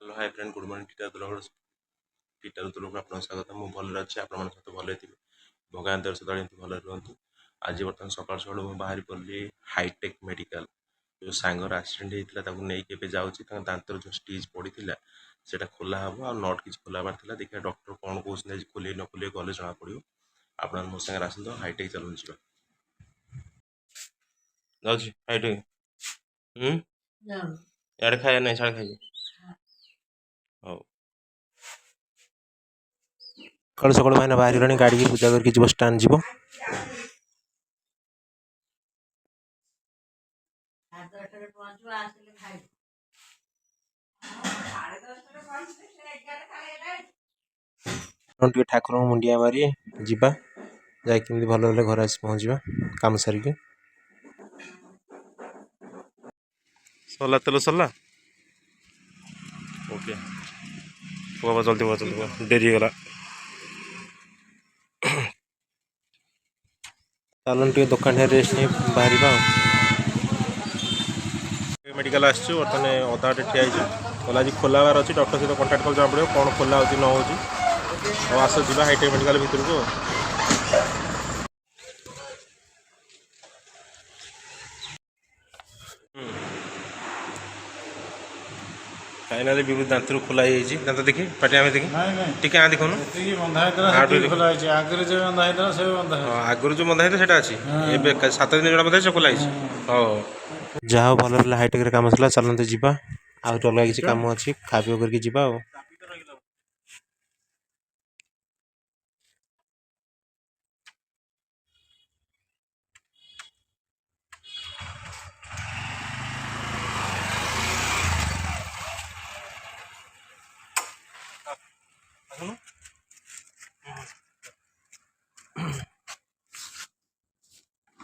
Hello hi friend good morning टीटा ऋतुलोक आपको स्वागत ମୁଁ ଭଲରେ ଅଛି ଆପଣମାନଙ୍କ ସହିତ ଭଲରେ ଥିବେ ଭଗବାନ ଦୟାରୁ ସଦାବେଳେ ଏମିତି ଭଲରେ ରୁହନ୍ତୁ। ଆଜି ବର୍ତ୍ତମାନ ସକାଳୁ ସକାଳୁ ମୁଁ ବାହାରି ପଡ଼ିଲି ହାଇଟେକ୍ ମେଡ଼ିକାଲ। ଯେଉଁ ସାଙ୍ଗର ଆକ୍ସିଡେଣ୍ଟ ହେଇଥିଲା ତାକୁ ନେଇକି ଏବେ ଯାଉଛି। ତାଙ୍କ ଦାନ୍ତର ଯେଉଁ ଷ୍ଟିଚ୍ ପଡ଼ିଥିଲା ସେଇଟା ଖୋଲା ହେବ ଆଉ ନଟ୍ କିଛି ଖୋଲା ହେବାର ଥିଲା। ଦେଖିବା ଡକ୍ଟର କ'ଣ କହୁଛନ୍ତି ଆଜି ଖୋଲିବେ ନ ଖୋଲିବେ ଗଲେ ଜଣାପଡ଼ିବ। ଆପଣ ମୋ ସାଙ୍ଗରେ ଆସନ୍ତୁ ହାଇଟେକ୍ ଚାଲନ୍ତୁ ଯିବା। ଯାଉଛି ହାଇଟେକ୍ ଇଆଡ଼େ ଖାଇବା ନାହିଁ ସିଆଡ଼େ ଖାଇବି। ହଉ ସକାଳୁ ସକାଳୁ ଭାଇନା ବାହାରିଗଲାଣି ଗାଡ଼ିକି ପୂଜା କରିକି ଯିବ ଷ୍ଟାଣ୍ଡ ଯିବ। ଟିକେ ଠାକୁରଙ୍କୁ ମୁଣ୍ଡିଆ ମାରି ଯିବା ଯାଇକି କେମିତି ଭଲ ହେଲେ ଘରେ ଆସି ପହଞ୍ଚିବା କାମ ସାରିକି। ସରିଲା ତେଲ ସରିଲା ଓକେ ବାବା ଜଲ୍ଦି ଡେରି ହେଇଗଲା। ଚାଲନ୍ତୁ ଟିକେ ଦୋକାନରେ ରେଷ୍ଟ ନେଇ ବାହାରିବା ଆଉ। ମେଡ଼ିକାଲ ଆସିଛୁ ବର୍ତ୍ତମାନ ଅଧା ବାଟେ ଠିଆ ହେଇଛୁ। କହିଲେ ଆଜି ଖୋଲା ହେବାର ଅଛି ଡକ୍ଟର ସହିତ କଣ୍ଟାକ୍ଟ କଲେ ଜଣା ପଡ଼ିବ କ'ଣ ଖୋଲା ହେଉଛି ନ ହେଉଛି। ଆଉ ଆସ ଯିବା ହାଇଟେକ୍ ମେଡ଼ିକାଲ ଭିତରକୁ। ଫାଇନାଲି ବିଭୂତି ଦାନ୍ତରୁ ଖୋଲା ହେଇଯାଇଛି। ଦାନ୍ତ ଦେଖି ପାଟି ଆମେ ଦେଖି ଟିକେ ଆ ଦେଖୁନ ଆଗରୁ ଯେଉଁ ବନ୍ଧା ହେଇଥିଲା ସେଇଟା ଅଛି ଏବେ 7 ଦିନ ଜଣା ବନ୍ଧା ହେଇଛି ଖୋଲା ହେଇଛି। ହଉ ଯାହା ହଉ ଭଲ ହେଲା ହାଇଟେକ୍ରେ କାମ ଥିଲା। ଚାଲନ୍ତୁ ଯିବା ଆଉ ଅଲଗା କିଛି କାମ ଅଛି ଖାଇବା ପିଇବା କରିକି ଯିବା ଆଉ।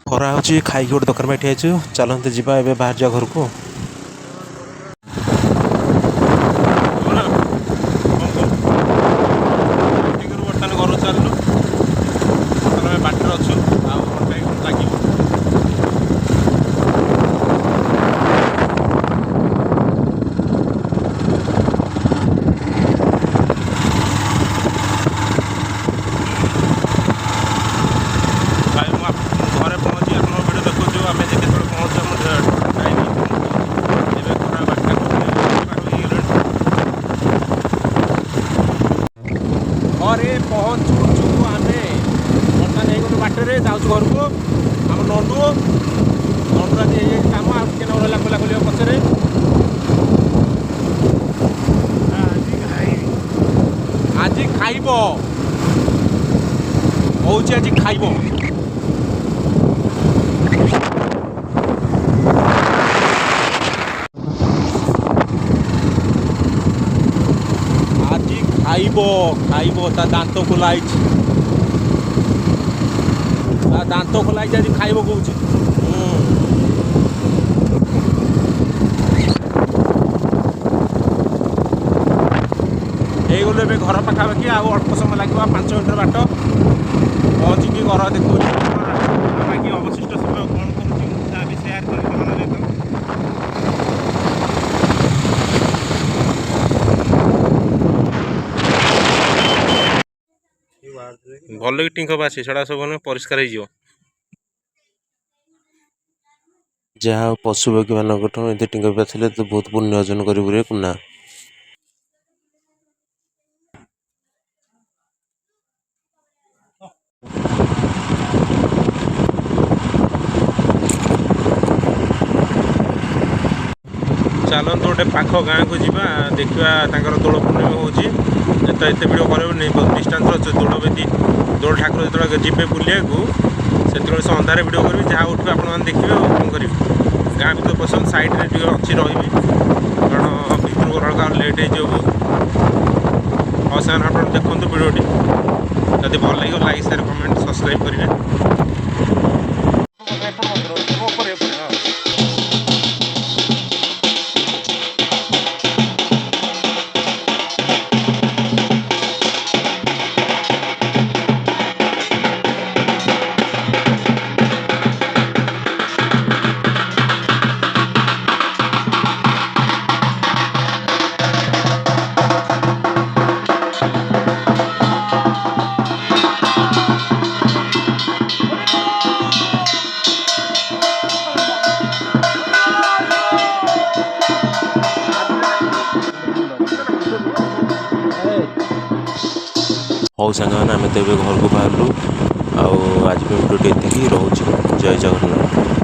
ଖରା ହେଉଛି ଖାଇକି ଗୋଟେ ଦୋକାନ ପାଇଁ ଠିଆ ହେଇଛୁ। ଚାଲନ୍ତୁ ଯିବା ଏବେ ବାହାରି ଯିବା ଘରକୁ। ବର୍ତ୍ତମାନ ଘରକୁ ଚାଲିଲୁ। ବର୍ତ୍ତମାନ ଆମେ ବାଟରେ ଅଛୁ ଆଉ ଘଣ୍ଟାଏ ଲାଗିବ। ଘରେ ପହଞ୍ଚି ଆପଣଙ୍କ ଭିଡ଼ିଓ ଦେଖୁଛୁ ଆମେ ଯେ କେତେବେଳେ ପହଞ୍ଚୁ ଆମ ଟାଇମ୍ ଏବେ ଖରା ବାଟରେ ହେଇଗଲାଣି। ଘରେ ପହଞ୍ଚୁଛୁ ଆମେ ବର୍ତ୍ତମାନ ହେଇଗଲୁ ବାଟରେ ଯାଉଛୁ ଘରକୁ। ଆମ ନଣ୍ଡୁ ଆଜି ହେଇଯାଇଛି କାମ ଆଉ ଟିକେ ନହେଲା ଖୋଲା ଖୋଲିବ ପଛରେ। ଆଜି ଖାଇବ ହଉଛି ଆଜି ଖାଇବ। ଖାଇବ ତା ଦାନ୍ତ ଖୋଲା ହେଇଛି। ଆଜି ଖାଇବ କହୁଛି। ହେଇଗଲୁ ଏବେ ଘର ପାଖାପାଖି ଆଉ ଅଳ୍ପ ସମୟ ଲାଗିବ 5 ମିନିଟର ବାଟ ପହଞ୍ଚିକି ଘର ଦେଖୁଛି। ବାକି ଅବଶିଷ୍ଟ ସମୟ କ'ଣ କରୁଛି ତା ବି ସେୟାର କରିବି ତମ ସହିତ। ଭଲ କି ଟିଙ୍କ ବାଛି ସେଟା ସବୁ ପରିଷ୍କାର ହେଇଯିବ। ଯାହା ପଶୁପକ୍ଷୀ ମାନଙ୍କଠୁ ଏମିତି ଟିଙ୍କ ବାଛିଲେ ତ ବହୁତ ପୁଣ୍ୟ ଅର୍ଜନ କରିବୁ ରେ କୁନା। ଚାଲନ୍ତୁ ଗୋଟେ ପାଖ ଗାଁକୁ ଯିବା ଦେଖିବା ତାଙ୍କର ଦୋଳ ପୂର୍ଣ୍ଣିମା ହେଉଛି। ଏତେ ଭିଡ଼ିଓ କରିବୁନି ଡିଷ୍ଟାନ୍ସର ଅଛି ଦୋଳ ଠାକୁର ଯେତେବେଳେ ଯିବେ ବୁଲିବାକୁ ସେତେବେଳେ ସେ ଅନ୍ଧାରେ ଭିଡ଼ିଓ କରିବି। ଯାହା ଉଠିବେ ଆପଣମାନେ ଦେଖିବେ ଆଉ କ'ଣ କରିବି। ଗାଁ ଭିତରେ ପସନ୍ଦ ସାଇଡ଼୍ରେ ଟିକେ ଅଛି ରହିବି କାରଣ ଭିତରକୁ ଗଲାବେଳକୁ ଆଉ ଲେଟ୍ ହେଇଯିବ ବହୁତ। ଆଉ ସେମାନେ ଆପଣ ଦେଖନ୍ତୁ ଭିଡ଼ିଓଟି ଯଦି ଭଲ ଲାଗିବ ଲାଇକ୍ ସେୟାର କମେଣ୍ଟ ସବସ୍କ୍ରାଇବ୍ କରିବେ। ହଉ ସାଙ୍ଗମାନେ ଆମେ ତ ଏବେ ଘରକୁ ବାହାରିଲୁ। ଆଉ ଆଜି ପାଇଁ ଭିଡ଼ିଓଟି ଏତିକି ରହୁଛି। ଜୟ ଜଗନ୍ନାଥ।